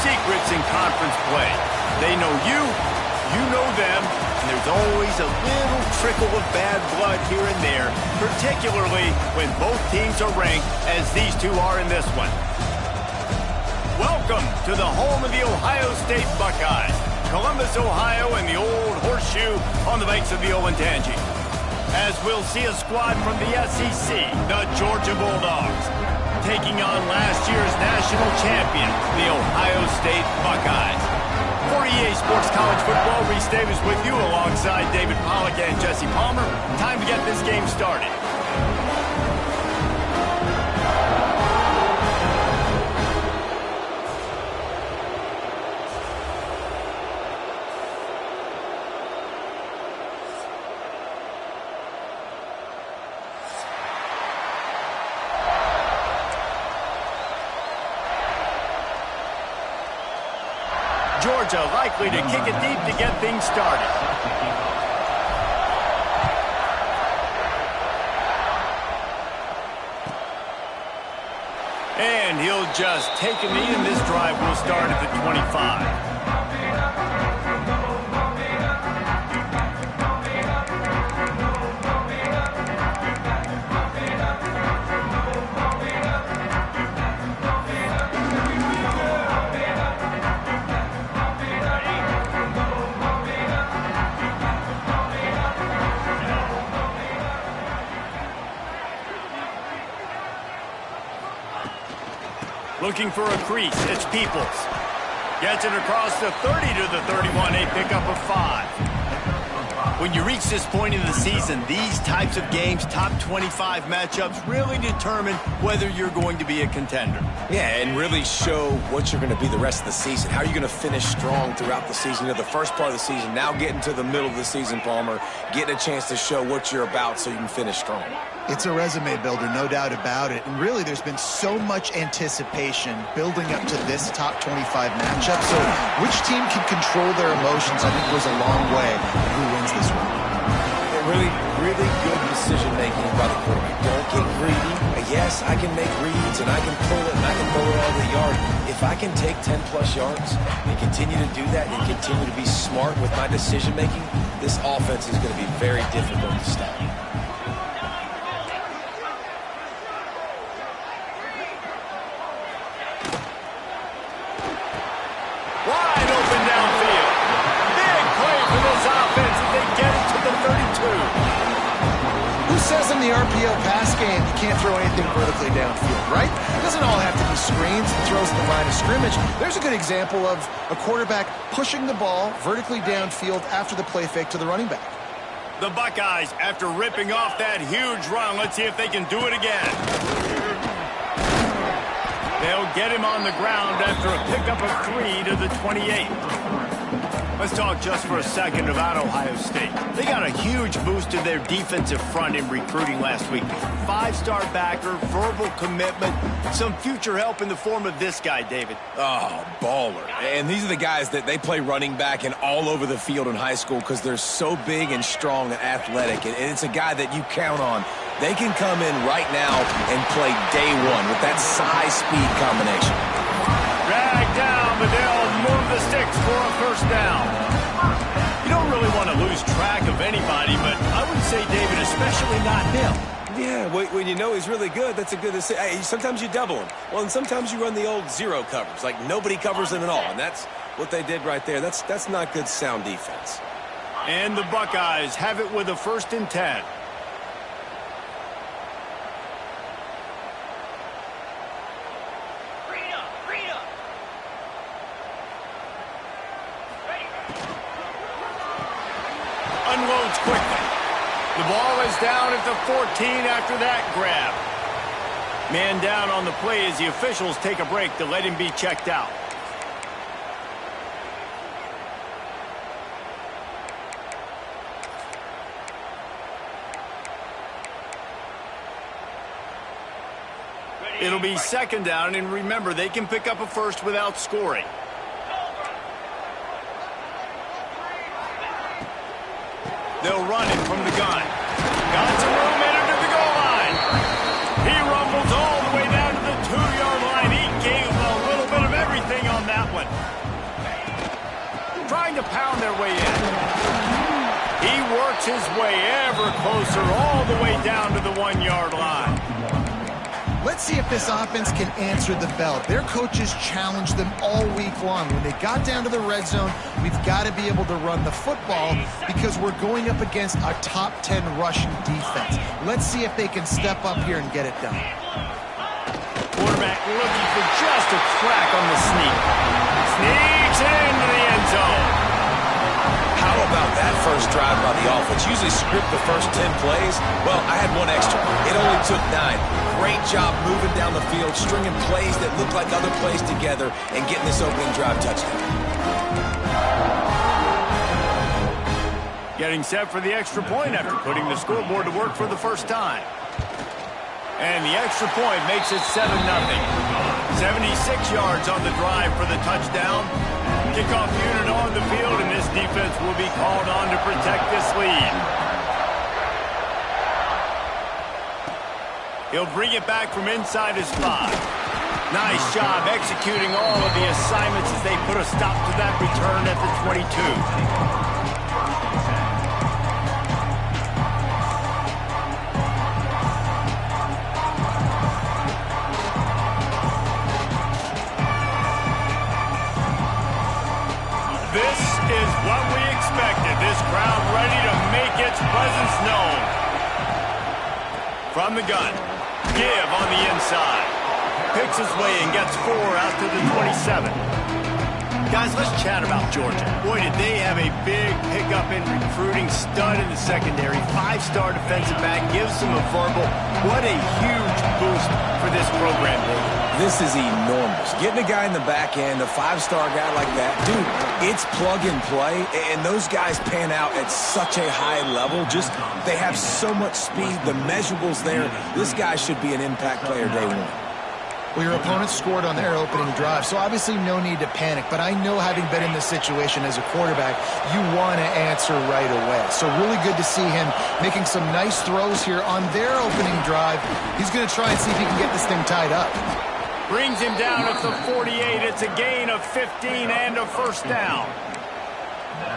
secrets in conference play. They know you, you know them, and there's always a little trickle of bad blood here and there, particularly when both teams are ranked as these two are in this one. Welcome to the home of the Ohio State Buckeyes, Columbus, Ohio, and the old horseshoe on the banks of the Olentangy. As we'll see a squad from the SEC, the Georgia Bulldogs, taking on last year's national champion, the Ohio State Buckeyes. For EA Sports College Football, Reese Davis with you alongside David Pollack and Jesse Palmer. Time to get this game started. Georgia likely to kick it deep to get things started. And he'll just take a knee, and this drive will start at the 25. Looking for a crease, it's Peoples. Gets it across the 30 to the 31, a pickup of 5. When you reach this point in the season, these types of games, top 25 matchups, really determine whether you're going to be a contender. Yeah, and really show what you're going to be the rest of the season. How are you going to finish strong throughout the season? You know, the first part of the season, now getting to the middle of the season, Palmer, getting a chance to show what you're about so you can finish strong. It's a resume builder, no doubt about it. And really, there's been so much anticipation building up to this top 25 matchup. So which team can control their emotions, I think, goes a long way in who wins this one. Really good decision-making by the quarterback. Don't get greedy. Yes, I can make reads, and I can pull it, and I can throw it all the yard. If I can take 10-plus yards and continue to do that and continue to be smart with my decision-making, this offense is going to be very difficult to stop. Wide open downfield. Big play for this offense as they get it to the 32. Who says in the RPO pass game you can't throw anything vertically downfield, right? It doesn't all have to be screens and throws at the line of scrimmage. There's a good example of a quarterback pushing the ball vertically downfield after the play fake to the running back. The Buckeyes, after ripping off that huge run, let's see if they can do it again. They'll get him on the ground after a pickup of 3 to the 28. Let's talk just for a second about Ohio State. They got a huge boost to their defensive front in recruiting last week. 5-star backer, verbal commitment, some future help in the form of this guy, David. Oh, baller. And these are the guys that they play running back and all over the field in high school because they're so big and strong and athletic. And it's a guy that you count on. They can come in right now and play day one with that size-speed combination. Dragged down, but they'll move the sticks for a first down. You don't really want to lose track of anybody, but I would say, David, especially not him. Yeah, when you know he's really good, that's a good decision. Hey, sometimes you double him. Well, and sometimes you run the old zero covers, like nobody covers him at all. And that's what they did right there. That's not good sound defense. And the Buckeyes have it with a 1st and 10. Unloads quickly. The ball is down at the 14 after that grab. Man down on the play as the officials take a break to let him be checked out. It'll be 2nd down, and remember, they can pick up a first without scoring. They'll run it from the gun. Got some room headed to the goal line. He rumbles all the way down to the 2-yard line. He gave a little bit of everything on that one. trying to pound their way in. He works his way ever closer all the way down to the 1-yard line. Let's see if this offense can answer the bell. Their coaches challenged them all week long. When they got down to the red zone, we've got to be able to run the football because we're going up against a top 10 rushing defense. Let's see if they can step up here and get it done. Quarterback looking for just a crack on the sneak. Sneaks it into the end zone. How about that first drive by the offense? Usually script the first 10 plays. Well, I had one extra. It only took 9. Great job moving down the field, stringing plays that look like other plays together, and getting this opening drive touchdown. Getting set for the extra point after putting the scoreboard to work for the first time. And the extra point makes it 7-0. 76 yards on the drive for the touchdown. Kickoff unit on the field, and this defense will be called on to protect this lead. He'll bring it back from inside his 5. Nice job executing all of the assignments as they put a stop to that return at the 22. This is what we expected. This crowd ready to make its presence known. From the gun, give on the inside. Picks his way and gets 4 out to the 27. Guys, let's chat about Georgia. Boy, did they have a big pickup in recruiting. Stud in the secondary. 5-star defensive back. Gives them a verbal. What a huge boost for this program, Dave. This is enormous. Getting a guy in the back end, a 5-star guy like that, dude, it's plug and play, and those guys pan out at such a high level. Just, they have so much speed, the measurables there. This guy should be an impact player day one. Well, your opponent scored on their opening drive, so obviously no need to panic. But I know, having been in this situation as a quarterback, you want to answer right away. So really good to see him making some nice throws here on their opening drive. He's going to try and see if he can get this thing tied up. Brings him down at the 48. It's a gain of 15 and a first down.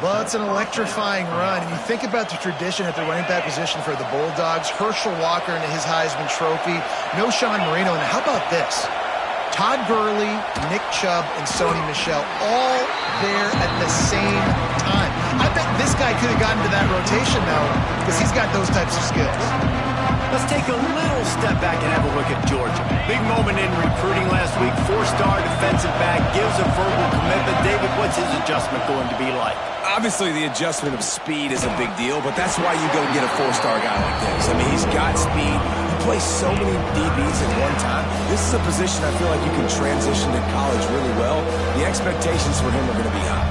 Well, it's an electrifying run. And you think about the tradition at the running back position for the Bulldogs. Herschel Walker into his Heisman Trophy. No Sean Marino. And how about this? Todd Gurley, Nick Chubb, and Sony Michel all there at the same time. I bet this guy could have gotten to that rotation, though, because he's got those types of skills. Let's take a little step back and have a look at Georgia. Big moment in recruiting last week. 4-star defensive back, gives a verbal commitment. David, what's his adjustment going to be like? Obviously, the adjustment of speed is a big deal, but that's why you go get a 4-star guy like this. I mean, he's got speed. He plays so many DBs at one time. This is a position I feel like you can transition to college really well. The expectations for him are going to be high.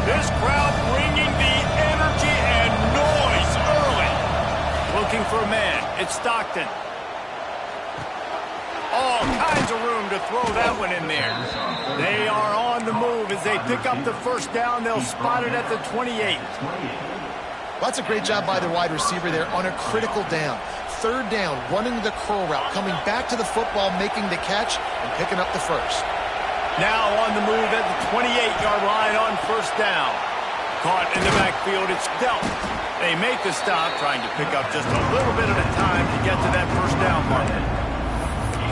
This crowd bringing the energy and noise early. Looking for a man. It's Stockton. All kinds of room to throw that one in there. They are on the move as they pick up the first down. They'll spot it at the 28. That's a great job by the wide receiver there on a critical down. 3rd down, running the curl route, coming back to the football, making the catch, and picking up the first. Now on the move at the 28-yard line on first down. Caught in the backfield, it's dealt. They make the stop, trying to pick up just a little bit at a time to get to that first down marker.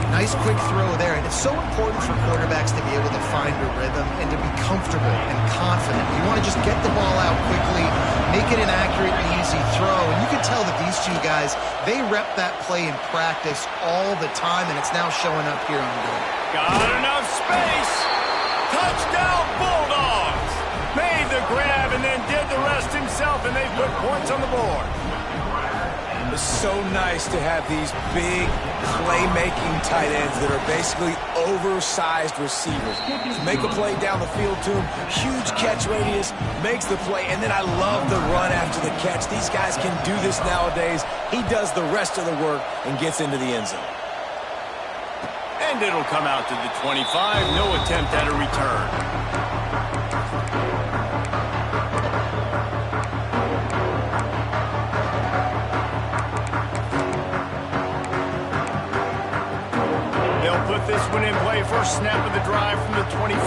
Nice quick throw there, and it's so important for quarterbacks to be able to find a rhythm and to be comfortable and confident. You want to just get the ball out quickly, make it an accurate and easy throw, and you can tell that these two guys, they rep that play in practice all the time, and it's now showing up here on game. Got enough space. Touchdown Bulldogs. Made the grab and then did the rest himself, and they put points on the board. It's so nice to have these big playmaking tight ends that are basically oversized receivers. Make a play down the field to him, huge catch radius, makes the play, and then I love the run after the catch. These guys can do this nowadays. He does the rest of the work and gets into the end zone. And it'll come out to the 25. No attempt at a return. They'll put this one in play first snap of the drive from the 25.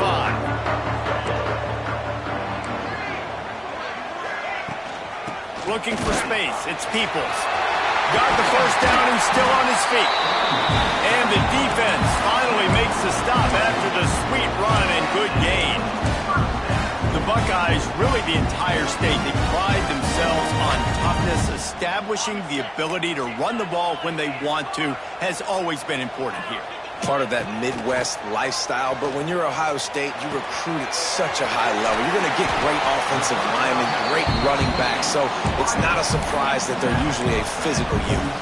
Looking for space. It's Peoples. Got the first down and still on his feet. And the defense finally makes the stop after the sweet run and good gain. The Buckeyes, really the entire state, they pride themselves on toughness. Establishing the ability to run the ball when they want to has always been important here. Part of that Midwest lifestyle, but when you're Ohio State, you recruit at such a high level. You're going to get great offensive linemen, great running backs, so it's not a surprise that they're usually a physical unit.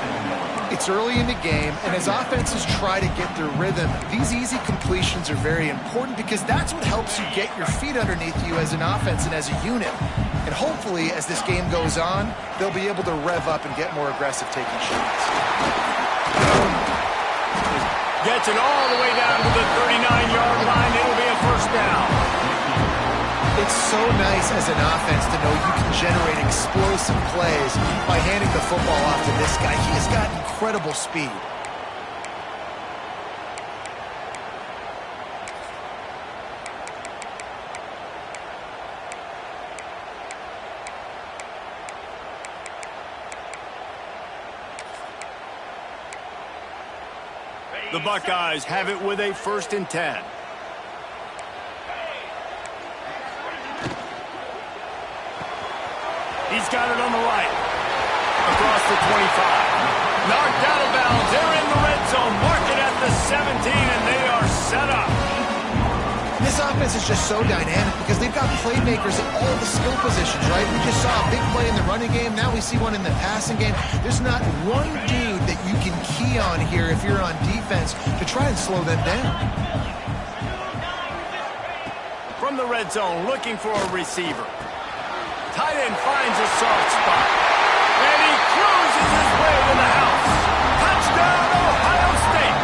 It's early in the game, and as offenses try to get their rhythm, these easy completions are very important because that's what helps you get your feet underneath you as an offense and as a unit. And hopefully, as this game goes on, they'll be able to rev up and get more aggressive taking shots. Gets it all the way down to the 39-yard line. It'll be a first down. It's so nice as an offense to know you can generate explosive plays by handing the football off to this guy. He has got incredible speed. The Buckeyes have it with a 1st and 10. He's got it on the right. Across the 25. Knocked out of bounds. They're in the red zone. Mark it at the 17, and they are set up. This offense is just so dynamic because they've got playmakers at all the skill positions, right? We just saw a big play in the running game. Now we see one in the passing game. There's not one dude that you can key on here if you're on defense to try and slow them down. From the red zone, looking for a receiver. Tight end finds a soft spot. And he cruises his way to the house. Touchdown, Ohio State.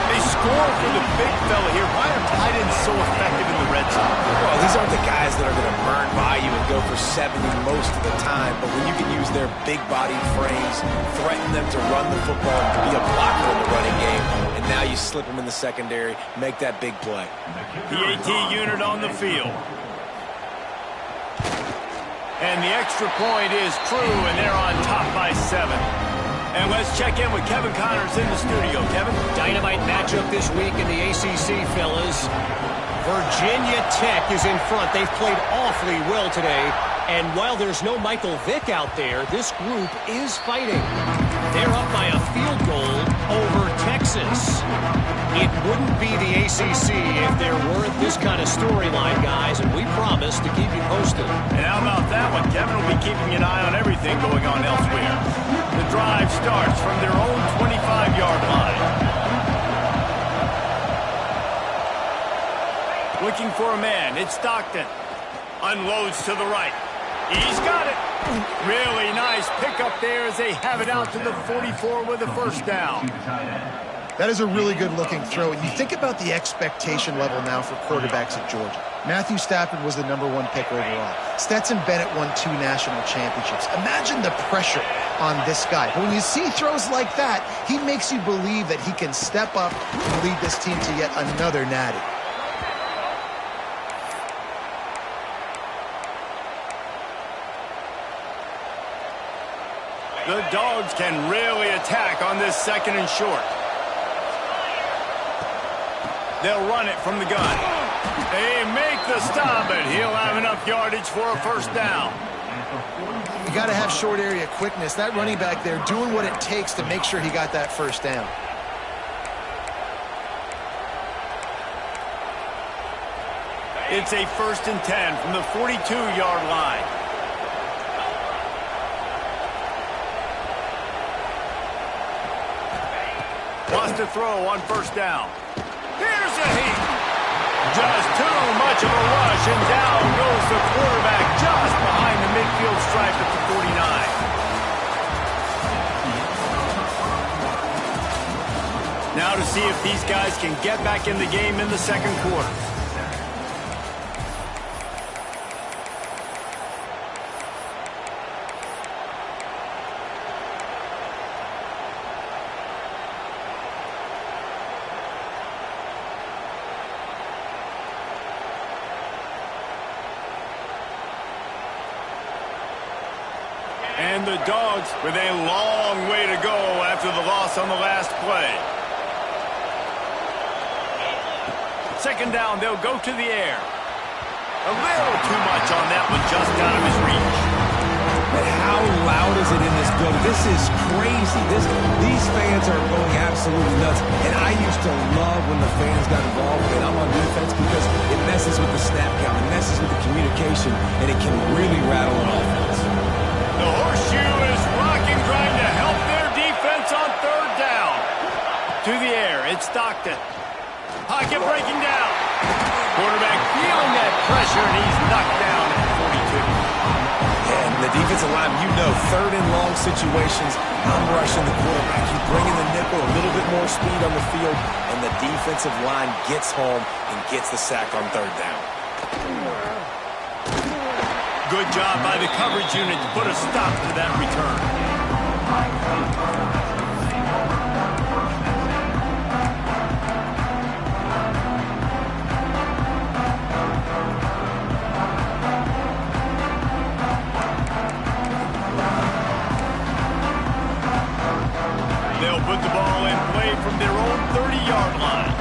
They score for the big fella here. Why are tight ends so effective in the red zone? Well, these aren't the guys that are going to burn by you and go for 70 most of the time, but when you can use their big body frames, threaten them to run the football and be a blocker in the running game, and now you slip them in the secondary, make that big play. The AT unit on the field. And the extra point is true, and they're on top by 7. And let's check in with Kevin Connors in the studio. Kevin? Dynamite matchup this week in the ACC, fellas. Virginia Tech is in front. They've played awfully well today. And while there's no Michael Vick out there, this group is fighting. They're up by a field goal over Texas. It wouldn't be the ACC if there weren't this kind of storyline, guys, and we promise to keep you posted. And how about that one? Kevin will be keeping an eye on everything going on elsewhere. The drive starts from their own 25-yard line. Looking for a man. It's Stockton. Unloads to the right. He's got it. Really nice pickup there as they have it out to the 44 with a first down. That is a really good-looking throw. And you think about the expectation level now for quarterbacks at Georgia. Matthew Stafford was the #1 pick overall. Stetson Bennett won 2 national championships. Imagine the pressure on this guy. But when you see throws like that, he makes you believe that he can step up and lead this team to yet another natty. The Dogs can really attack on this 2nd and short. They'll run it from the gun. They make the stop, and he'll have enough yardage for a first down. You got to have short area quickness. That running back there doing what it takes to make sure he got that first down. It's a 1st and 10 from the 42-yard line. Wants to throw on first down. Here's a heat. Just too much of a rush, and down goes the quarterback just behind the midfield stripe at the 49. Now to see if these guys can get back in the game in the 2nd quarter. And the Dogs with a long way to go after the loss on the last play. Second down, they'll go to the air. A little too much on that one, just out of his reach. But how loud is it in this building? This is crazy. These fans are going absolutely nuts. And I used to love when the fans got involved when I'm on defense because it messes with the snap count, it messes with the communication, and it can really rattle an offense. The horseshoe is rocking, trying to help their defense on third down. To the air, it's Stockton. Pocket breaking down. Quarterback feeling that pressure, and he's knocked down at 42. And the defensive line, you know, third and long situations, I'm rushing the quarterback. You bring in the nickel, a little bit more speed on the field, and the defensive line gets home and gets the sack on third down. Good job by the coverage unit to put a stop to that return. They'll put the ball in play from their own 30-yard line.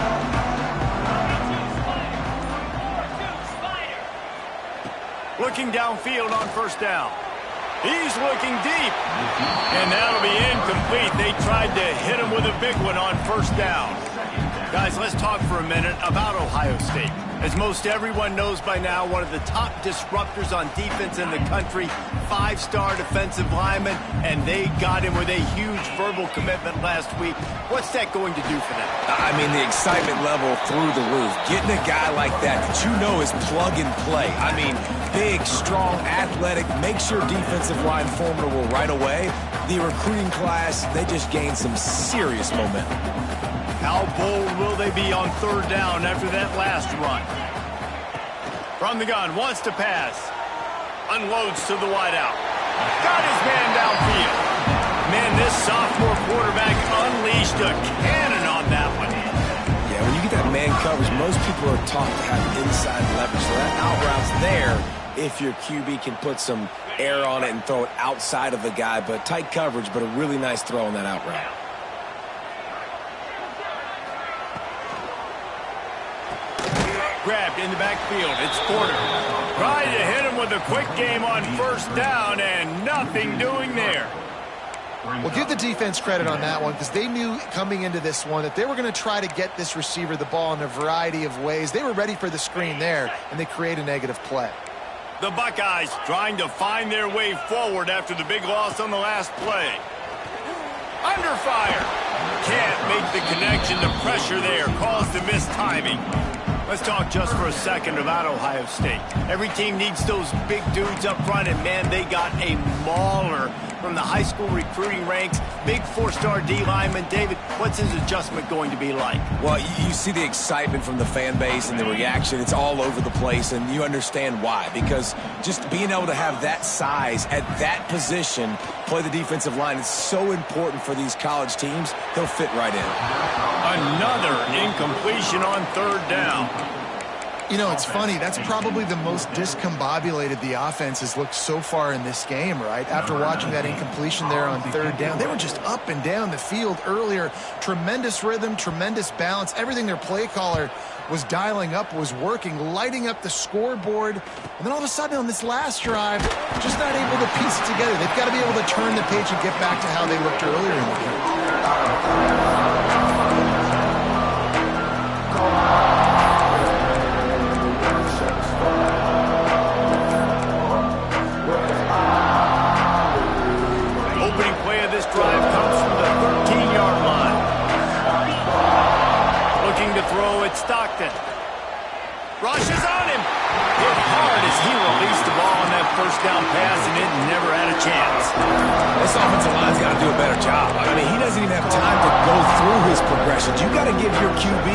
Looking downfield on first down. He's looking deep. And that'll be incomplete. They tried to hit him with a big one on first down. Guys, let's talk for a minute about Ohio State. As most everyone knows by now, one of the top disruptors on defense in the country, five-star defensive lineman, and they got him with a huge verbal commitment last week. What's that going to do for them? I mean, the excitement level through the roof. Getting a guy like that you know is plug and play. I mean, big, strong, athletic, makes your defensive line formidable right away. The recruiting class, they just gained some serious momentum. How bold will they be on third down after that last run? From the gun, wants to pass. Unloads to the wideout. Got his man downfield. Man, this sophomore quarterback unleashed a cannon on that one. Yeah, when you get that man coverage, most people are taught to have inside leverage. So that out route's there if your QB can put some air on it and throw it outside of the guy. But tight coverage, but a really nice throw on that out route. Grabbed in the backfield. It's Porter. Tried to hit him with a quick game on first down, and nothing doing there. Well, give the defense credit on that one because they knew coming into this one that they were going to try to get this receiver the ball in a variety of ways. They were ready for the screen there, and they create a negative play. The Buckeyes trying to find their way forward after the big loss on the last play. Under fire. Can't make the connection. The pressure there caused the missed timing. Let's talk just for a second about Ohio State. Every team needs those big dudes up front, and man, they got a mauler from the high school recruiting ranks. Big four-star D lineman. David, what's his adjustment going to be like? Well, you see the excitement from the fan base and the reaction. It's all over the place, and you understand why. Because just being able to have that size at that position, play the defensive line, it's so important for these college teams. They'll fit right in. Another incompletion on third down. You know, it's funny. That's probably the most discombobulated the offense has looked so far in this game, right? After watching that incompletion there on third down, they were just up and down the field earlier. Tremendous rhythm, tremendous balance. Everything their play caller was dialing up was working, lighting up the scoreboard. And then all of a sudden on this last drive, just not able to piece it together. They've got to be able to turn the page and get back to how they looked earlier in the game. Drive comes from the 13-yard line. Looking to throw at Stockton. Rushes on him. Hit hard as he released the ball on that first down pass, and it never had a chance. This offensive line's got to do a better job. I mean, he doesn't even have time to go through his progressions. You got to give your QB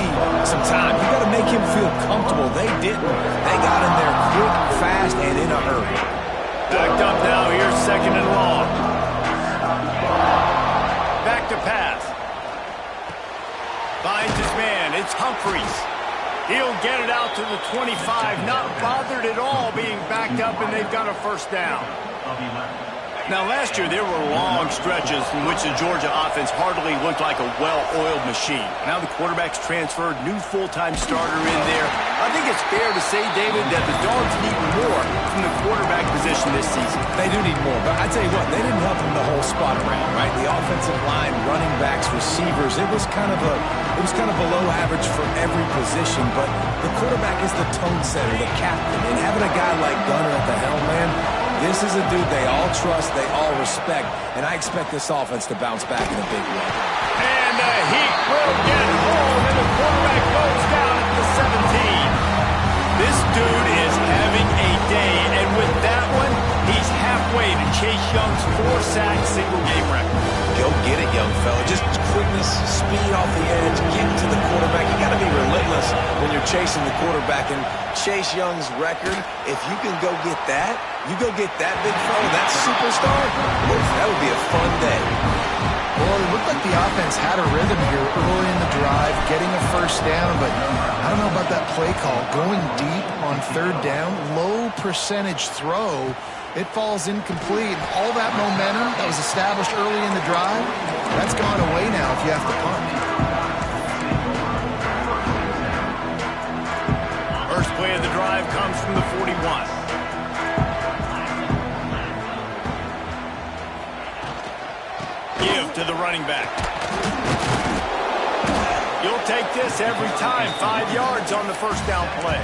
some time. You got to make him feel comfortable. They didn't. They got in there quick, fast, and in a hurry. Backed up now. Here's second and long. Back to pass. Finds his man. It's Humphreys. He'll get it out to the 25. Not bothered at all being backed up, and they've got a first down. Now, last year, there were long stretches in which the Georgia offense hardly looked like a well-oiled machine. Now the quarterback's transferred, new full-time starter in there. I think it's fair to say, David, that the Dogs need more from the quarterback position this season. They do need more, but I tell you what, they didn't help them the whole spot around, right? The offensive line, running backs, receivers, it was kind of below average for every position, but the quarterback is the tone setter, the captain, and having a guy like Gunner at the helm, man, this is a dude they all trust, they all respect, and I expect this offense to bounce back in a big way. And the Heat will get home, and the quarterback goes down at the 17. This dude is having a day, and with that one, he's halfway to Chase Young's 4-sack single-game record. Go get it, young fella. Just quickness, speed off the edge, getting to the quarterback. You got to be relentless when you're chasing the quarterback. And Chase Young's record, if you can go get that, you go get that big fella, that superstar, oof, that would be a fun day. Well, it looked like the offense had a rhythm here early in the drive, getting a first down, but I don't know about that play call. Going deep on third down, low percentage throw, it falls incomplete. All that momentum that was established early in the drive, that's gone away now if you have to punt. First play of the drive comes from the 41. Give to the running back. You'll take this every time. 5 yards on the first down play.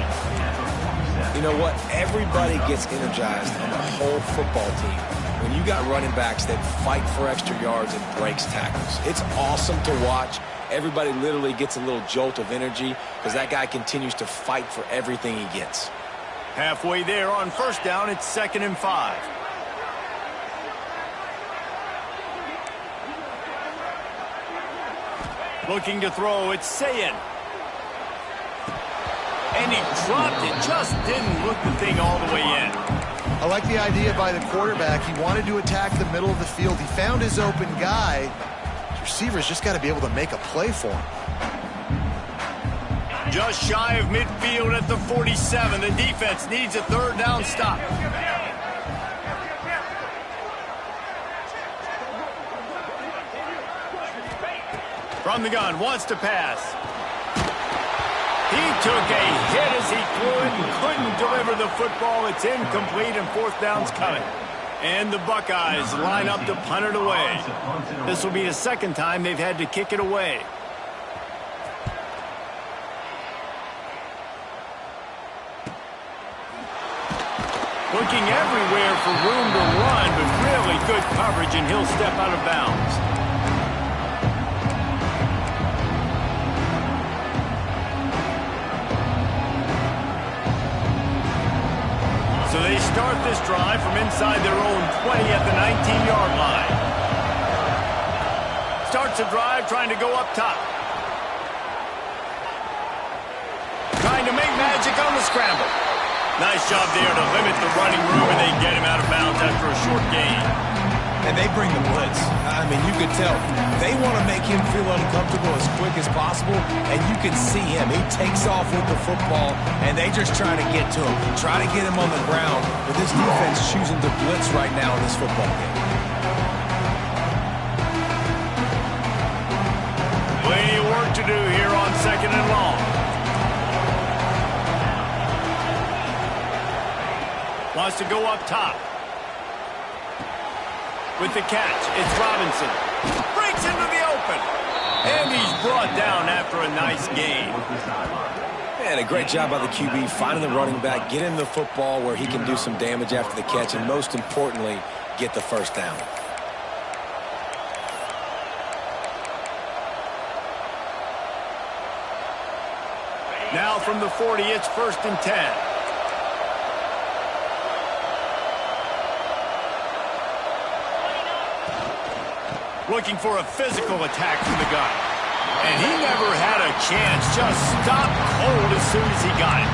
You know what? Everybody gets energized on the whole football team when you got running backs that fight for extra yards and breaks tackles. It's awesome to watch. Everybody literally gets a little jolt of energy because that guy continues to fight for everything he gets. Halfway there on first down, it's 2nd and 5. Looking to throw, it's Sayin. And he dropped it, just didn't look the thing all the way in. I like the idea by the quarterback. He wanted to attack the middle of the field. He found his open guy. His receivers just got to be able to make a play for him. Just shy of midfield at the 47. The defense needs a third down stop. From the gun, wants to pass. He took a hit as he threw it and couldn't deliver the football. It's incomplete and 4th down's coming. And the Buckeyes line up to punt it away. This will be the 2nd time they've had to kick it away. Looking everywhere for room to run, but really good coverage, and he'll step out of bounds. So they start this drive from inside their own 20 at the 19-yard line. Starts a drive trying to go up top. Trying to make magic on the scramble. Nice job there to limit the running room, and they get him out of bounds after a short gain. And they bring the blitz. I mean, you could tell. They want to make him feel uncomfortable as quick as possible, and you can see him. He takes off with the football, and they just try to get to him. Try to get him on the ground, but this defense choosing to blitz right now in this football game. Plenty of work to do here on 2nd and long. Wants to go up top. With the catch, it's Robinson. Breaks into the open. And he's brought down after a nice gain. Man, a great job by the QB, finding the running back, get him the football where he can do some damage after the catch, and most importantly, get the first down. Now from the 40, it's 1st and 10. Looking for a physical attack from the gun. And he never had a chance. Just stopped cold as soon as he got it.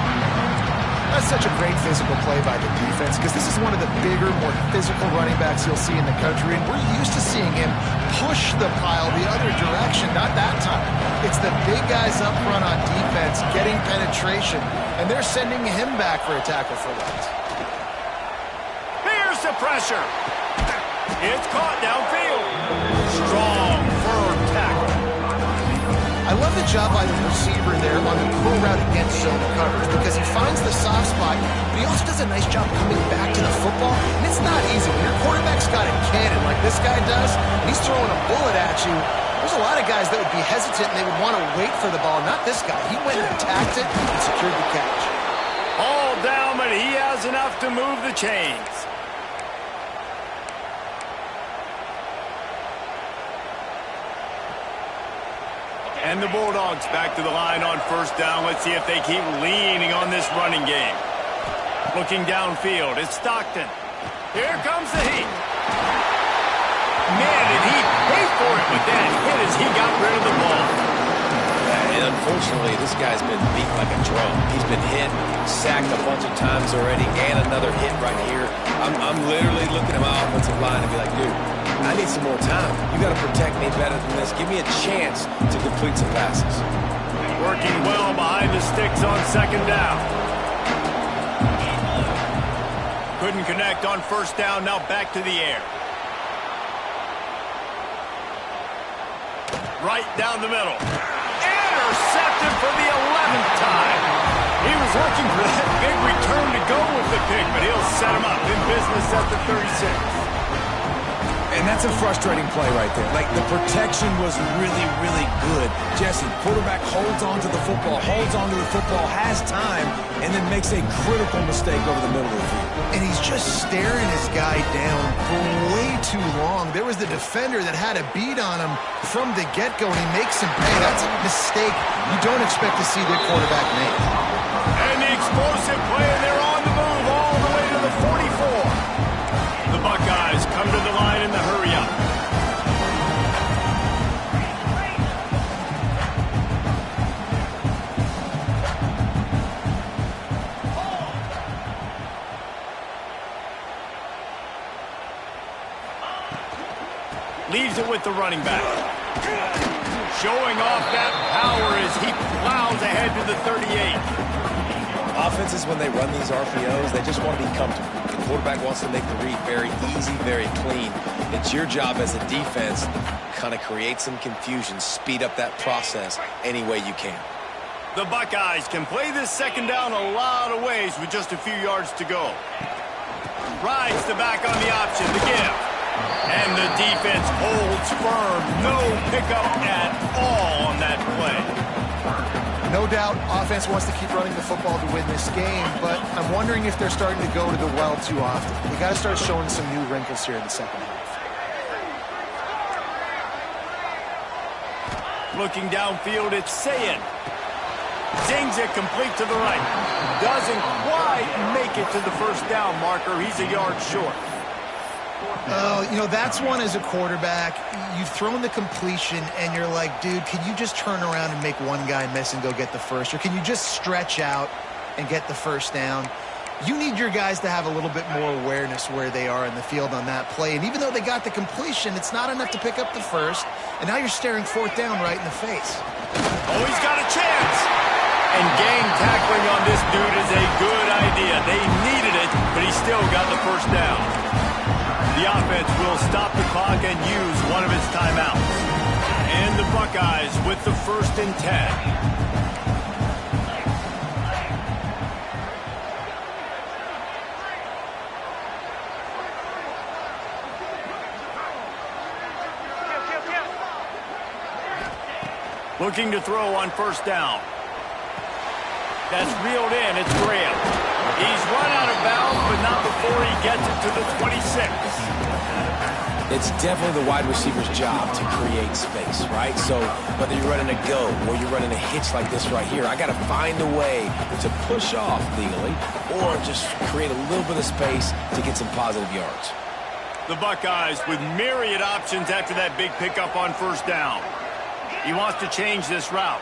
That's such a great physical play by the defense because this is one of the bigger, more physical running backs you'll see in the country, and we're used to seeing him push the pile the other direction. Not that time. It's the big guys up front on defense getting penetration, and they're sending him back for a tackle for loss. Here's the pressure. It's caught downfield. Strong, firm tackle. I love the job by the receiver there on the pull route against zone coverage because he finds the soft spot, but he also does a nice job coming back to the football. And it's not easy. When your quarterback's got a cannon like this guy does, and he's throwing a bullet at you, there's a lot of guys that would be hesitant and they would want to wait for the ball. Not this guy. He went and attacked it and secured the catch. All down, but he has enough to move the chains. And the Bulldogs back to the line on first down. Let's see if they keep leaning on this running game. Looking downfield, it's Stockton. Here comes the heat. Man, did he pay for it with that hit as he got rid of the ball. And unfortunately, this guy's been beat like a drum. He's been hit, sacked a bunch of times already, and another hit right here. I'm literally looking at my offensive line and be like, dude, I need some more time. You got to protect me better than this. Give me a chance to complete some passes. Working well behind the sticks on second down. Couldn't connect on first down. Now back to the air. Right down the middle. Intercepted for the 11th time. He was looking for that big return to go with the pick, but he'll set him up in business at the 36. And that's a frustrating play right there. Like, the protection was really, really good. Jesse, quarterback holds on to the football, has time, and then makes a critical mistake over the middle of the field. And he's just staring his guy down for way too long. There was the defender that had a beat on him from the get-go, and he makes him pay. That's a mistake you don't expect to see the quarterback make. And the explosive play, and they're on the move all the way to the 44. The Buckeyes come to the line in the hurry-up. Leaves it with the running back. Showing off that power as he plows ahead to the 38. Offenses, when they run these RPOs, they just want to be comfortable. The quarterback wants to make the read very easy, very clean. It's your job as a defense kind of create some confusion, speed up that process any way you can. The Buckeyes can play this second down a lot of ways with just a few yards to go. Rides the back on the option, the give. And the defense holds firm. No pickup at all on that play. No doubt, offense wants to keep running the football to win this game, but I'm wondering if they're starting to go to the well too often. They got to start showing some new wrinkles here in the second half. Looking downfield, it's Sayin. Zings it complete to the right. Doesn't quite make it to the first down marker. He's a yard short. Oh, you know, that's one as a quarterback. You've thrown the completion, and you're like, dude, can you just turn around and make one guy miss and go get the first? Or can you just stretch out and get the first down? You need your guys to have a little bit more awareness where they are in the field on that play. And even though they got the completion, it's not enough to pick up the first. And now you're staring fourth down right in the face. Oh, he's got a chance. And gang tackling on this dude is a good idea. They needed it, but he still got the first down. The offense will stop the clock and use one of its timeouts. And the Buckeyes with the 1st and 10. Looking to throw on first down. That's reeled in. It's Graham. He's run out of bounds, but not before he gets it to the 26. It's definitely the wide receiver's job to create space, right? So whether you're running a go or you're running a hitch like this right here, I got to find a way to push off legally or just create a little bit of space to get some positive yards. The Buckeyes with myriad options after that big pickup on first down. He wants to change this route.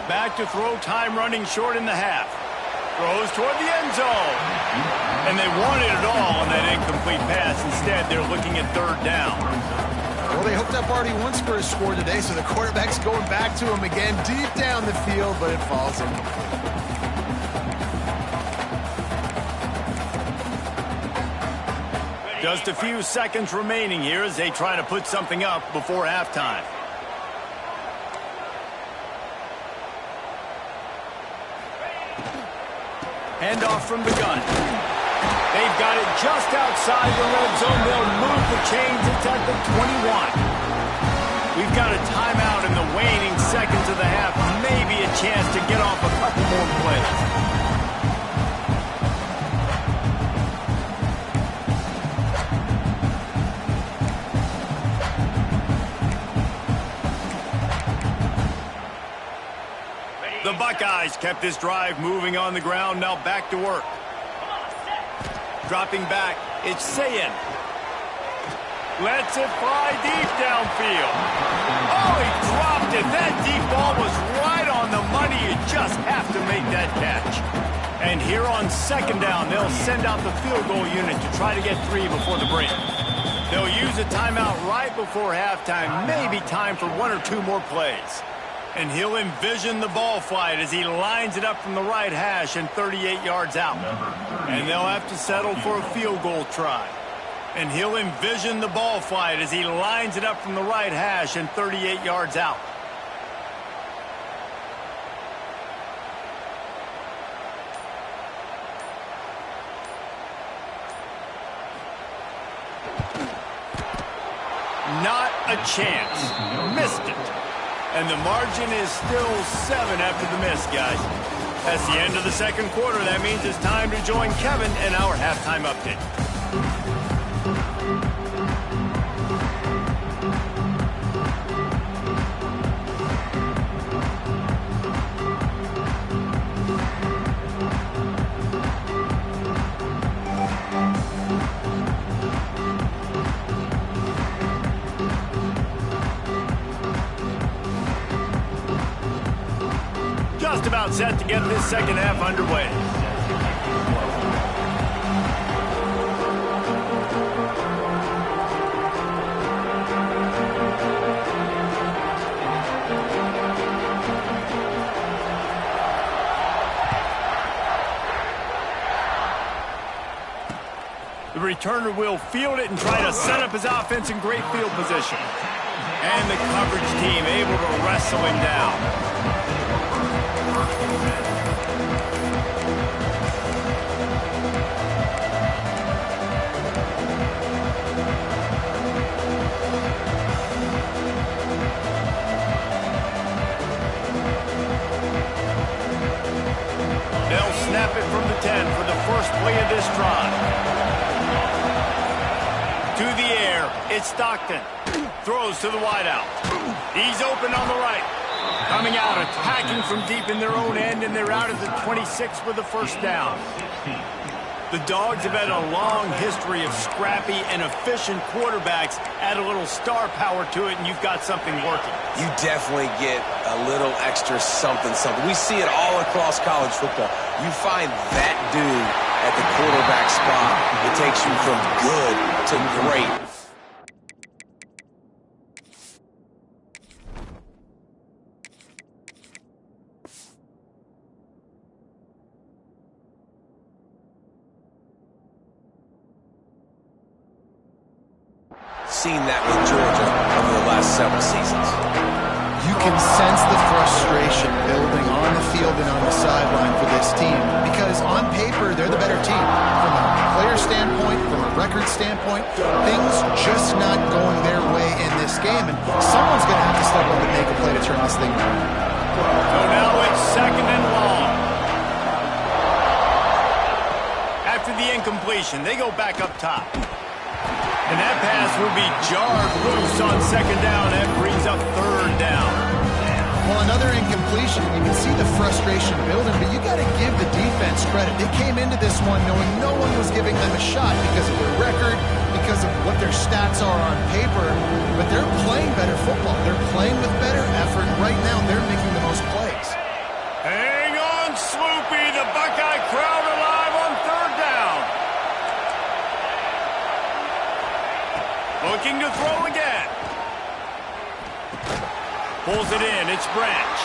Back to throw, time running short in the half. Throws toward the end zone. And they wanted it all on that incomplete pass. Instead, they're looking at third down. Well, they hooked up already once for a score today, so the quarterback's going back to him again deep down the field, but it falls incomplete. Just a few seconds remaining here as they try to put something up before halftime. Handoff from the gun. They've got it just outside the red zone. They'll move the chains. It's at the 21. We've got a timeout in the waning seconds of the half. Maybe a chance to get off a couple more plays. The Buckeyes kept this drive moving on the ground. Now back to work. Dropping back, it's Sayin. Lets it fly deep downfield. Oh, he dropped it. That deep ball was right on the money. You just have to make that catch. And here on second down, they'll send out the field goal unit to try to get 3 before the break. They'll use a timeout right before halftime. Maybe time for 1 or 2 more plays. And he'll envision the ball flight as he lines it up from the right hash and 38 yards out. And they'll have to settle for a field goal try. And he'll envision the ball flight as he lines it up from the right hash and 38 yards out. Not a chance. Missed it. And the margin is still 7 after the miss, guys. That's the end of the second quarter. That means it's time to join Kevin in our halftime update. Just about set to get this second half underway. The returner will field it and try to set up his offense in great field position. And the coverage team able to wrestle him down. They'll snap it from the 10 for the first play of this drive. To the air, it's Stockton. Throws to the wideout. He's open on the right. Coming out, attacking from deep in their own end, and they're out at the 26 with the first down. The Dogs have had a long history of scrappy and efficient quarterbacks. Add a little star power to it, and you've got something working. You definitely get a little extra something. We see it all across college football. You find that dude at the quarterback spot. It takes you from good to great. Seen that with Georgia over the last several seasons. You can sense the frustration building on the field and on the sideline for this team because on paper, they're the better team. From a player standpoint, from a record standpoint, things just not going their way in this game, and someone's going to have to step up and make a play to turn this thing around. So now it's second and long. After the incompletion, they go back up top. And that pass will be jarred loose on second down. That brings up third down. Well, another incompletion. You can see the frustration building, but you got to give the defense credit. They came into this one knowing no one was giving them a shot because of their record, because of what their stats are on paper. But they're playing better football. They're playing with better effort. Right now, they're making the most plays. Hang on, Swoopy. The Buckeye crowd alive on third down. Looking to throw again. Pulls it in. It's Branch.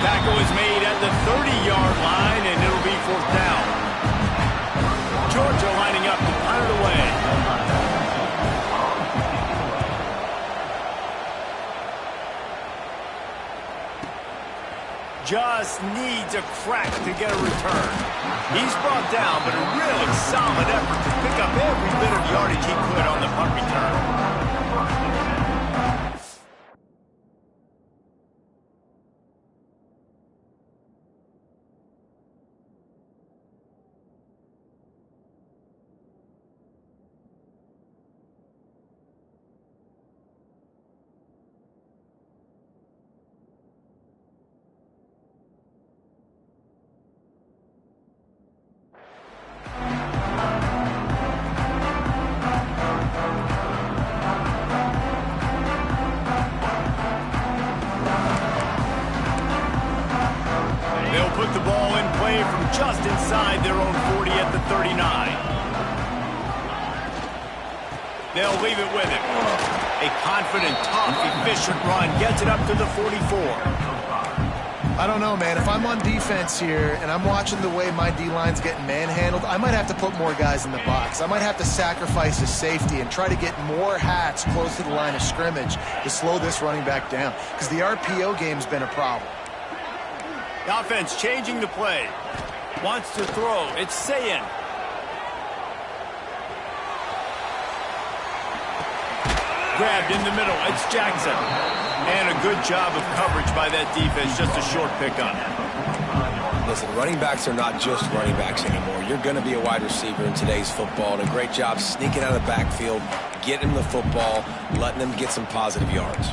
Tackle is made at the 30-yard line, and it'll be fourth down. Georgia lining up to punt it away. just needs a crack to get a return. He's brought down, but a really solid effort to pick up every bit of yardage he could on the punt return. Put the ball in play from just inside their own 40 at the 39. They'll leave it with him. A confident, tough, efficient run gets it up to the 44. I don't know, man. If I'm on defense here and I'm watching the way my D-line's getting manhandled, I might have to put more guys in the box. I might have to sacrifice his safety and try to get more hats close to the line of scrimmage to slow this running back down, because the RPO game's been a problem. The offense changing the play. Wants to throw. It's Sayin. Grabbed in the middle. It's Jackson. And a good job of coverage by that defense. Just a short pickup. Listen, running backs are not just running backs anymore. You're going to be a wide receiver in today's football. And a great job sneaking out of the backfield, getting them the football, letting them get some positive yards.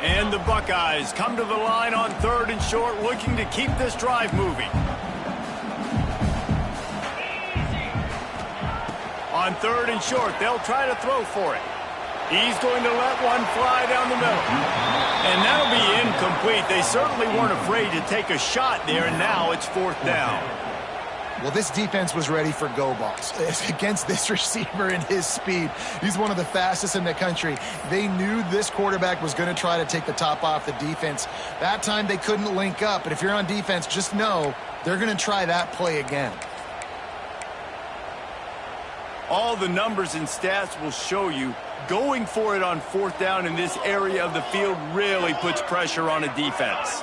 And the Buckeyes come to the line on 3rd and short, looking to keep this drive moving. On 3rd and short, they'll try to throw for it. He's going to let one fly down the middle. And that'll be incomplete. They certainly weren't afraid to take a shot there, and now it's 4th down. Well, this defense was ready for go balls against this receiver and his speed. He's one of the fastest in the country. They knew this quarterback was going to try to take the top off the defense. That time they couldn't link up, but if you're on defense, just know they're going to try that play again. All the numbers and stats will show you going for it on 4th down in this area of the field really puts pressure on a defense.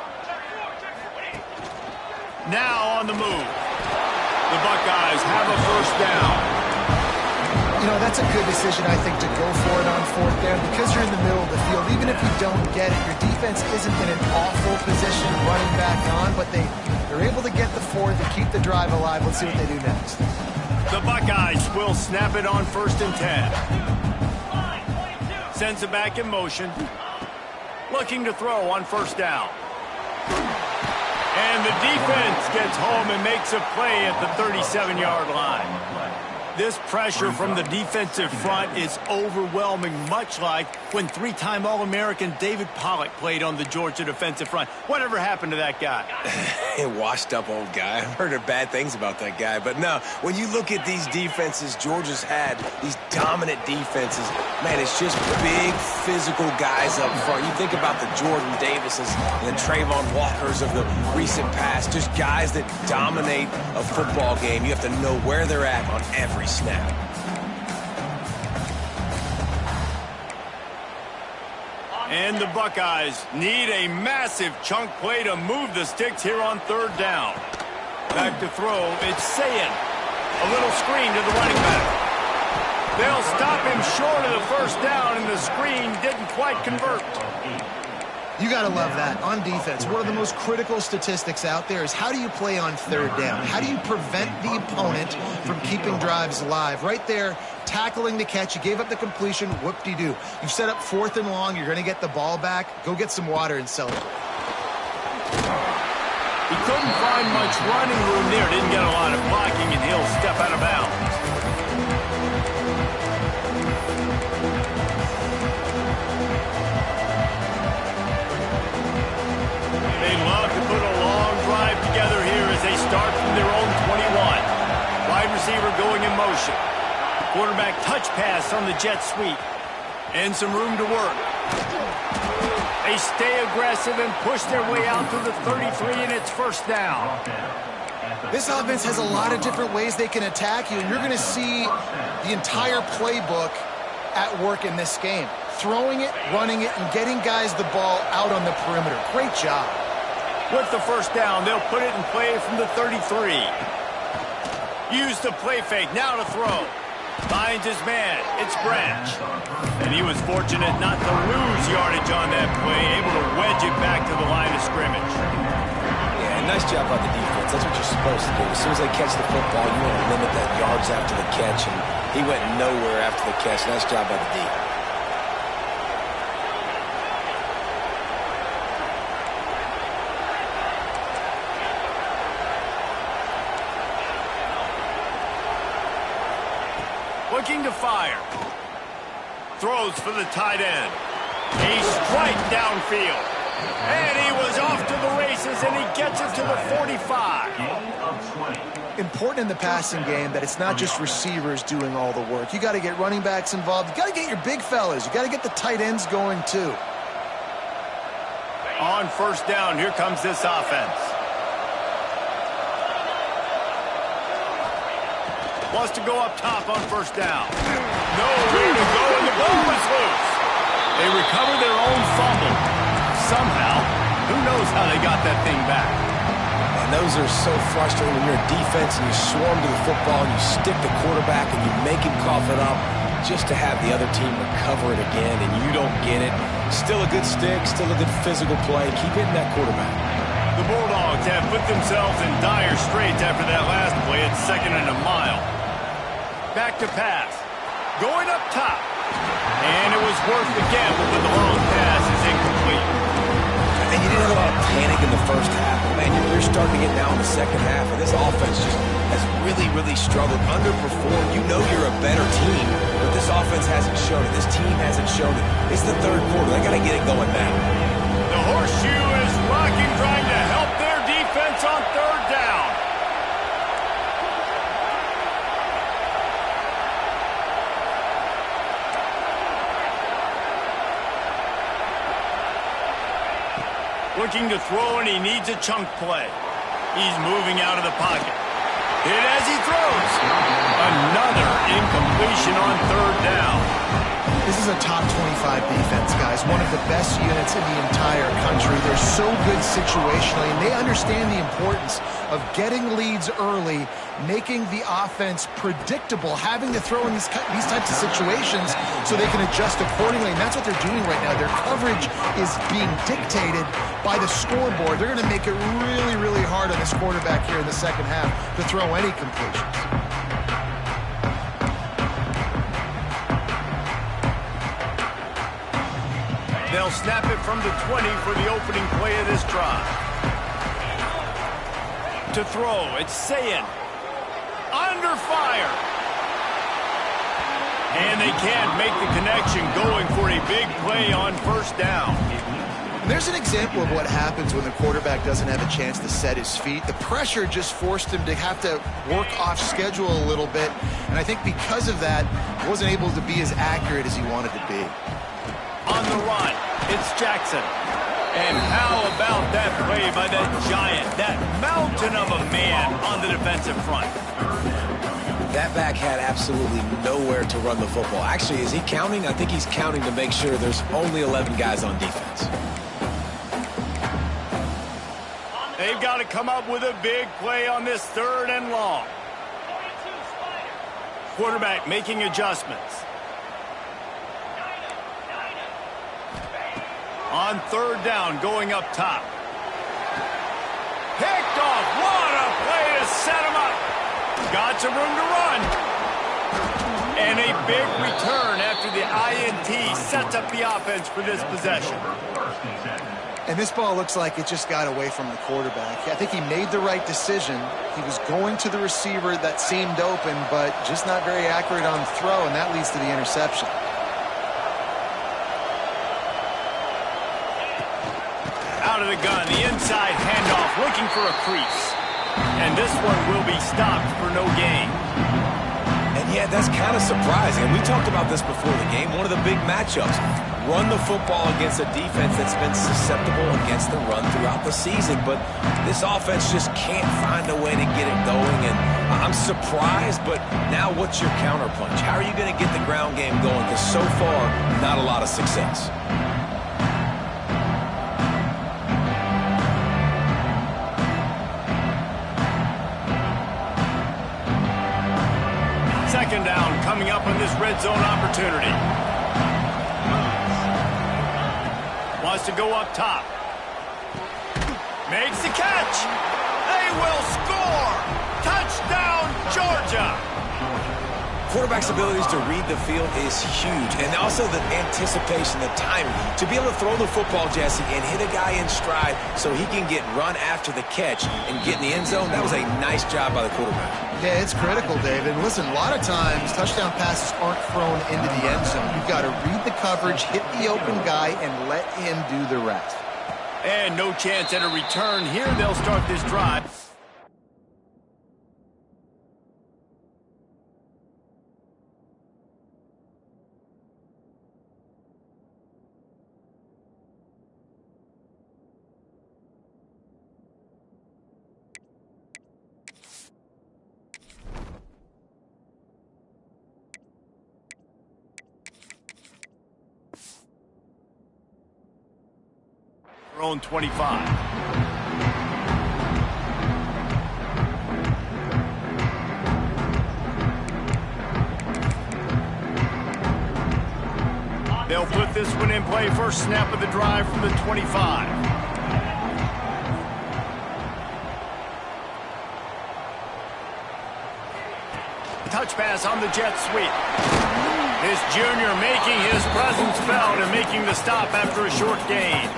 Now on the move. The Buckeyes have a 1st down. You know, that's a good decision, I think, to go for it on 4th down because you're in the middle of the field. Even if you don't get it, your defense isn't in an awful position running back on, but they're able to get the 4th and keep the drive alive. Let's see what they do next. The Buckeyes will snap it on 1st and 10. Sends it back in motion. Looking to throw on 1st down. And the defense gets home and makes a play at the 37-yard line. This pressure from the defensive front is overwhelming, much like when 3-time All-American David Pollock played on the Georgia defensive front. Whatever happened to that guy? A washed-up old guy. I've heard bad things about that guy. But no, when you look at these defenses Georgia's had, these dominant defenses, man, it's just big, physical guys up front. You think about the Jordan Davises and the Trayvon Walkers of the recent past, just guys that dominate a football game. You have to know where they're at on every snap. And the Buckeyes need a massive chunk play to move the sticks here on 3rd down. Back to throw, it's Sayin. A little screen to the running back. They'll stop him short of the 1st down, and the screen didn't quite convert. You got to love that. On defense, one of the most critical statistics out there is how do you play on 3rd down? How do you prevent the opponent from keeping drives alive? Right there, tackling the catch. You gave up the completion. Whoop-de-doo. You've set up 4th and long. You're going to get the ball back. Go get some water and sell it. He couldn't find much running room there. Didn't get a lot of blocking, and he'll step out of bounds. They love to put a long drive together here as they start from their own 21. Wide receiver going in motion. Quarterback touch pass on the jet sweep. And some room to work. They stay aggressive and push their way out to the 33, and it's 1st down. This offense has a lot of different ways they can attack you, and you're going to see the entire playbook at work in this game. Throwing it, running it, and getting guys the ball out on the perimeter. Great job. With the first down, they'll put it in play from the 33. Use the play fake, now to throw. Finds his man, it's Branch. And he was fortunate not to lose yardage on that play, able to wedge it back to the line of scrimmage. Yeah, nice job by the defense. That's what you're supposed to do. As soon as they catch the football, you want to limit that yards after the catch, and he went nowhere after the catch. Nice job by the D. Looking to fire. Throws for the tight end. A strike downfield. And he was off to the races, and he gets it to the 45. Important in the passing game that it's not just receivers doing all the work. You got to get running backs involved. You got to get your big fellas. You got to get the tight ends going too. On first down, here comes this offense. Wants to go up top on first down. Nowhere to go, and the ball is loose. They recover their own fumble. Somehow, who knows how they got that thing back. And those are so frustrating when you're a defense and you swarm to the football and you stick the quarterback and you make him cough it up just to have the other team recover it again and you don't get it. Still a good stick, still a good physical play. Keep hitting that quarterback. The Bulldogs have put themselves in dire straits after that last play at 2nd and a mile. Back to pass. Going up top. And it was worth the gamble, but the long pass is incomplete. And you didn't have a lot of panic in the first half. Man, you're starting to get now in the second half, and this offense just has really struggled, underperformed. You know you're a better team, but this offense hasn't shown it. This team hasn't shown it. It's the third quarter. They got to get it going now. The horseshoe is rocking, trying to help their defense on third down. Looking to throw, and he needs a chunk play. He's moving out of the pocket. Hit as he throws. Another incompletion on third down. This is a top 25 defense, guys. One of the best units in the entire country. They're so good situationally, and they understand the importance of getting leads early, making the offense predictable, having to throw in these types of situations so they can adjust accordingly. And that's what they're doing right now. Their coverage is being dictated by the scoreboard. They're going to make it really hard on this quarterback here in the second half to throw any completions. They'll snap it from the 20 for the opening play of this drive. To throw, it's Sayin. Under fire. And they can't make the connection, going for a big play on first down. And there's an example of what happens when the quarterback doesn't have a chance to set his feet. The pressure just forced him to have to work off schedule a little bit. And I think because of that, he wasn't able to be as accurate as he wanted to be. On the run, it's Jackson. And how about that play by that giant, that mountain of a man on the defensive front? That back had absolutely nowhere to run the football. Actually, is he counting? I think he's counting to make sure there's only 11 guys on defense. They've got to come up with a big play on this 3rd and long. Quarterback making adjustments. On 3rd down, going up top. Picked off. What a play to set him up. Got some room to run. And a big return after the INT sets up the offense for this possession. And this ball looks like it just got away from the quarterback. I think he made the right decision. He was going to the receiver that seemed open, but just not very accurate on the throw, and that leads to the interception. Out of the gun, the inside handoff, looking for a crease. And this one will be stopped for no gain. And Yeah, that's kind of surprising. And we talked about this before the game. One of the big matchups. Run the football against a defense that's been susceptible against the run throughout the season. But this offense just can't find a way to get it going. And I'm surprised, but now what's your counterpunch? How are you going to get the ground game going? Because so far, not a lot of success. Second down coming up on this red zone opportunity. Wants to go up top. Makes the catch. They will score. Touchdown, Georgia. Quarterback's abilities to read the field is huge, and also the anticipation, the timing. To be able to throw the football, Jesse, and hit a guy in stride so he can get run after the catch and get in the end zone, that was a nice job by the quarterback. Yeah, it's critical, David. Listen, a lot of times touchdown passes aren't thrown into the end zone. You've got to read the coverage, hit the open guy, and let him do the rest. And no chance at a return here. They'll start this drive. Own 25. They'll put this one in play. First snap of the drive from the 25. Touch pass on the jet sweep. This junior making his presence felt and making the stop after a short gain.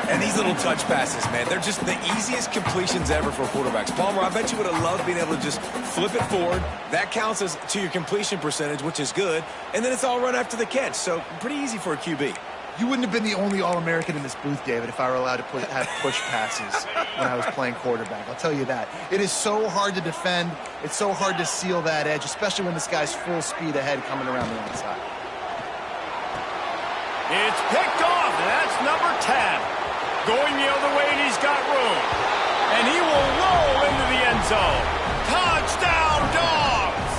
And these little touch passes, man, they're just the easiest completions ever for quarterbacks. Palmer, I bet you would have loved being able to just flip it forward. That counts as to your completion percentage, which is good. And then it's all run after the catch. So pretty easy for a QB. You wouldn't have been the only All-American in this booth, David, if I were allowed to have push passes when I was playing quarterback. I'll tell you that. It is so hard to defend. It's so hard to seal that edge, especially when this guy's full speed ahead coming around the outside. It's picked off, and that's number 10. Going the other way, and he's got room. And he will roll into the end zone. Touchdown, Dogs!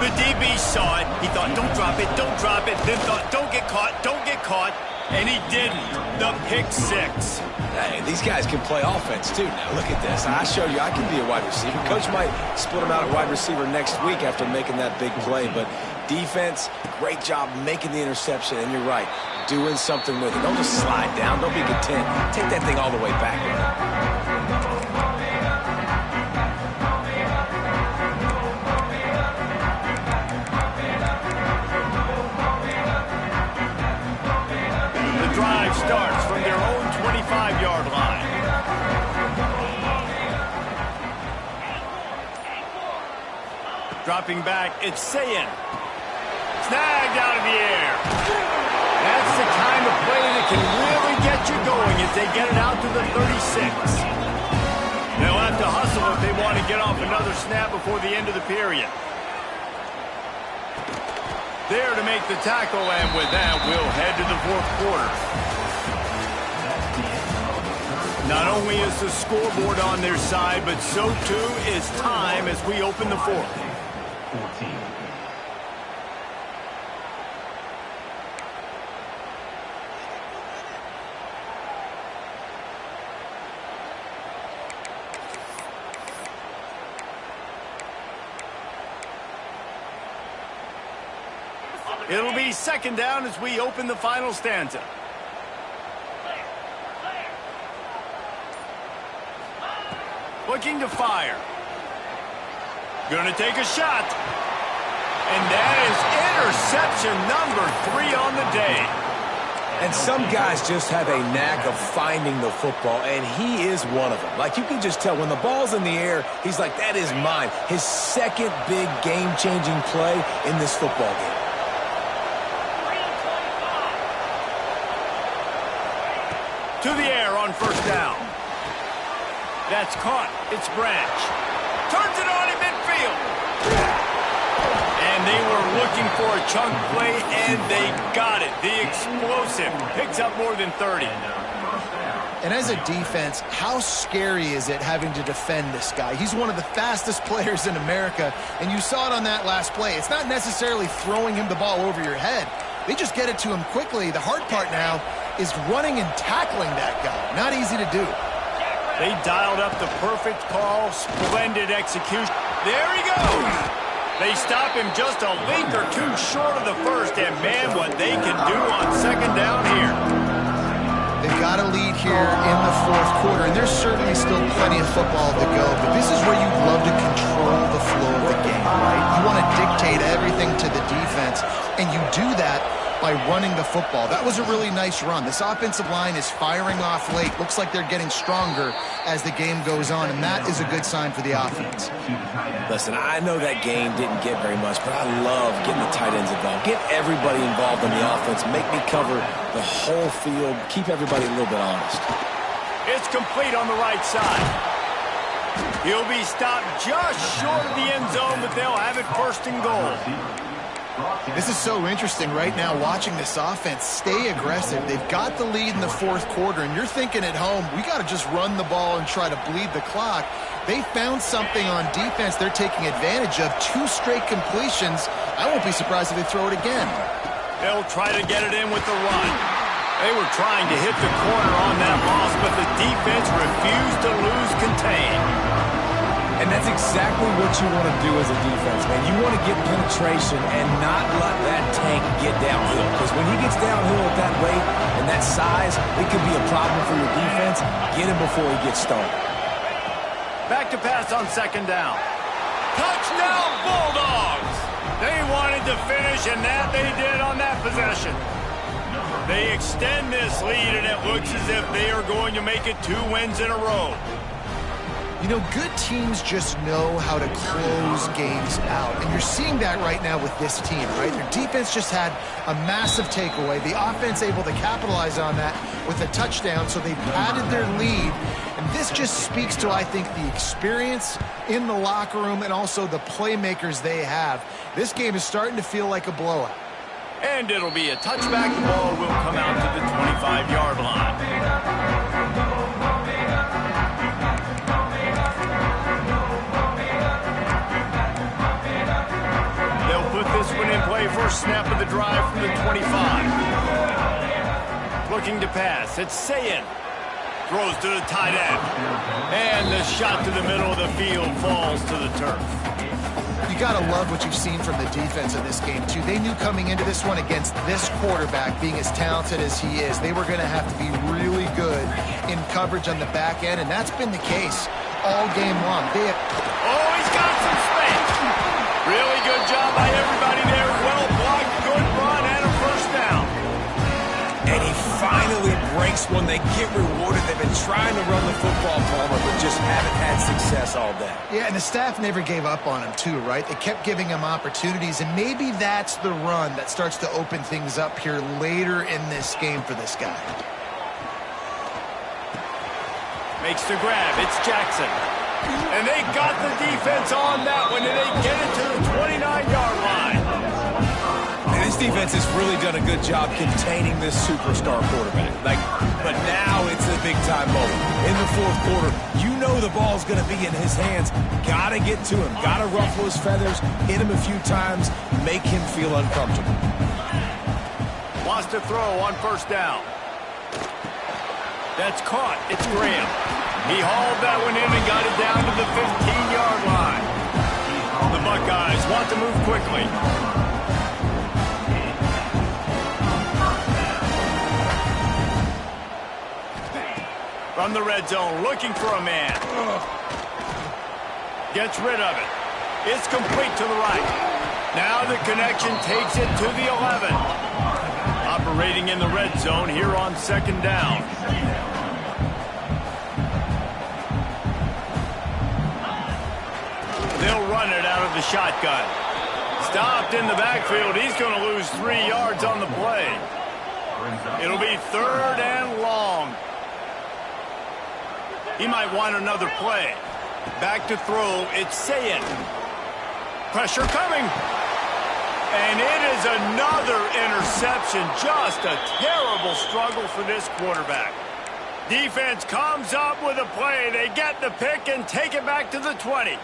The DB saw it. He thought, don't drop it, don't drop it. Then thought, don't get caught, don't get caught. And he didn't. The pick six. Hey, these guys can play offense, too. Now, look at this. I showed you I can be a wide receiver. Coach might split him out at wide receiver next week after making that big play. But defense, great job making the interception. And you're right, doing something with it. Don't just slide down. Don't be content. Take that thing all the way back. The drive starts from their own 25-yard line. Dropping back, it's Sayin. Snagged out of the air. That's the kind of play that can really get you going as they get it out to the 36. They'll have to hustle if they want to get off another snap before the end of the period. There to make the tackle, and with that, we'll head to the fourth quarter. Not only is the scoreboard on their side, but so too is time as we open the fourth. 14. It'll be second down as we open the final stanza. Looking to fire. Gonna take a shot. And that is interception number 3 on the day. And some guys just have a knack of finding the football, and he is one of them. Like, you can just tell when the ball's in the air, he's like, that is mine. His second big game-changing play in this football game. To the air on first down. That's caught. It's Branch. Turns it on in midfield. Looking for a chunk play, and they got it. The explosive picks up more than 30. And as a defense, how scary is it having to defend this guy? He's one of the fastest players in America, and you saw it on that last play. It's not necessarily throwing him the ball over your head. They just get it to him quickly. The hard part now is running and tackling that guy. Not easy to do. They dialed up the perfect call. Splendid execution. There he goes. They stop him just a link or two short of the first, and man, what they can do on second down here. They've got a lead here in the fourth quarter, and there's certainly still plenty of football to go, but this is where you'd love to control the flow of the game, right? You want to dictate everything to the defense, and you do that by running the football. That was a really nice run. This offensive line is firing off late. Looks like they're getting stronger as the game goes on, and that is a good sign for the offense. Listen, I know that game didn't get very much, but I love getting the tight ends involved. Get everybody involved in the offense. Make me cover the whole field. Keep everybody a little bit honest. It's complete on the right side. He'll be stopped just short of the end zone, but they'll have it first and goal. This is so interesting right now watching this offense stay aggressive. They've got the lead in the fourth quarter, and you're thinking at home, we got to just run the ball and try to bleed the clock. They found something on defense they're taking advantage of. 2 straight completions. I won't be surprised if they throw it again. They'll try to get it in with the run. They were trying to hit the corner on that loss, but the defense refused to lose contain. And that's exactly what you want to do as a defense, man. You want to get penetration and not let that tank get downhill. Because when he gets downhill at that weight and that size, it could be a problem for your defense. Get him before he gets started. Back to pass on second down. Touchdown, Bulldogs! They wanted to finish, and that they did on that possession. They extend this lead, and it looks as if they are going to make it 2 wins in a row. You know, good teams just know how to close games out. And you're seeing that right now with this team, right? Their defense just had a massive takeaway. The offense able to capitalize on that with a touchdown, so they padded their lead. And this just speaks to, I think, the experience in the locker room and also the playmakers they have. This game is starting to feel like a blowout. And it'll be a touchback. The ball will come out to the 25-yard line. This one in play, first snap of the drive from the 25. Looking to pass, it's Sayin. Throws to the tight end. And the shot to the middle of the field falls to the turf. You got to love what you've seen from the defense in this game, too. They knew coming into this one against this quarterback, being as talented as he is, they were going to have to be really good in coverage on the back end, and that's been the case all game long. Oh, he's got some space. Really good job by everybody there. Well blocked, good run, and a first down. And he finally breaks one. They get rewarded. They've been trying to run the football, Palmer, but just haven't had success all day. Yeah, and the staff never gave up on him, too, right? They kept giving him opportunities, and maybe that's the run that starts to open things up here later in this game for this guy. Makes the grab. It's Jackson. And they got the defense on that one, and they get it to the 29-yard line. And this defense has really done a good job containing this superstar quarterback. But now it's a big-time moment. In the fourth quarter, you know the ball's going to be in his hands. Got to get to him. Got to ruffle his feathers, hit him a few times, make him feel uncomfortable. Wants to throw on first down. That's caught. It's Graham. He hauled that one in and got it down to the 15-yard line. The Buckeyes want to move quickly. From the red zone, looking for a man. Gets rid of it. It's complete to the right. Now the connection takes it to the 11. Operating in the red zone here on second down. They'll run it out of the shotgun. Stopped in the backfield. He's going to lose 3 yards on the play. It'll be third and long. He might want another play. Back to throw. It's Sayin. Pressure coming. And it is another interception. Just a terrible struggle for this quarterback. Defense comes up with a play. They get the pick and take it back to the 20.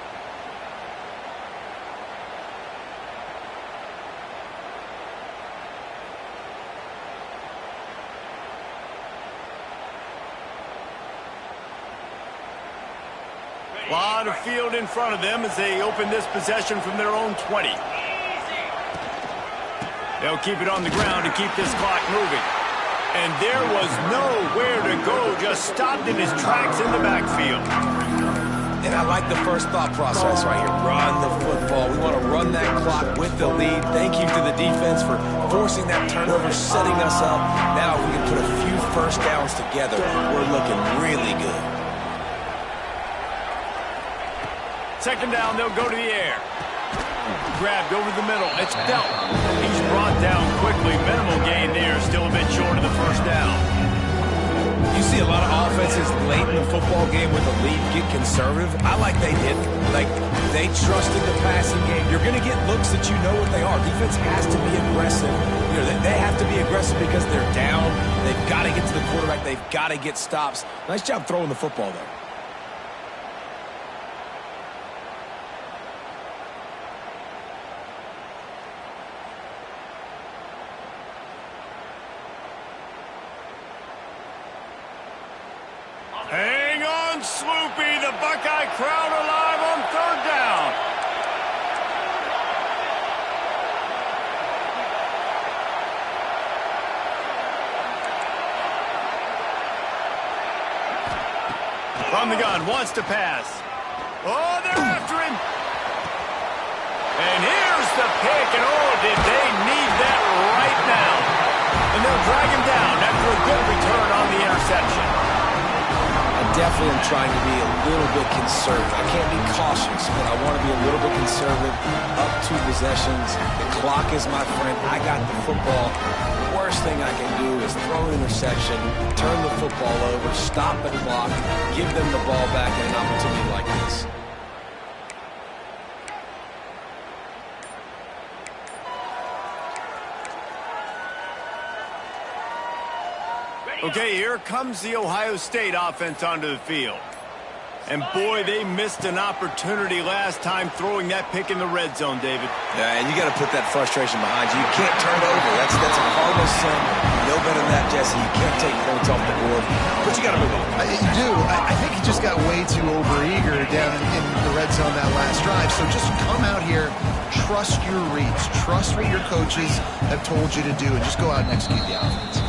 A lot of field in front of them as they open this possession from their own 20. They'll keep it on the ground to keep this clock moving. And there was nowhere to go, just stopped in his tracks in the backfield. And I like the first thought process right here. Run the football. We want to run that clock with the lead. Thank you to the defense for forcing that turnover, setting us up. Now if we can put a few first downs together, we're looking really good. Second down, they'll go to the air. Grabbed over the middle. It's dealt. He's brought down quickly. Minimal gain there. Still a bit short of the first down. You see a lot of offenses late in the football game with a lead get conservative. I like they did. Like, they trusted the passing game. You're going to get looks that you know what they are. Defense has to be aggressive. You know, they have to be aggressive because they're down. They've got to get to the quarterback. They've got to get stops. Nice job throwing the football, though. Hang on, Sloopy. The Buckeye crowd alive on third down. From the gun, wants to pass. Oh, they're after him. And here's the pick, and oh, did they need that right now. And they'll drag him down after a good return on the interception. Definitely am trying to be a little bit conservative. I can't be cautious, but I want to be a little bit conservative. Up 2 possessions. The clock is my friend. I got the football. The worst thing I can do is throw an interception, turn the football over, stop the clock, give them the ball back in an opportunity like this. Okay, here comes the Ohio State offense onto the field. And boy, they missed an opportunity last time throwing that pick in the red zone, David. Yeah, and you got to put that frustration behind you. You can't turn it over. That's a cardinal sin. You know better than that, Jesse. You can't take points off the board. But you got to move on. You do. I think he just got way too overeager down in the red zone that last drive. So just come out here, trust your reads, trust what your coaches have told you to do, and just go out and execute the offense.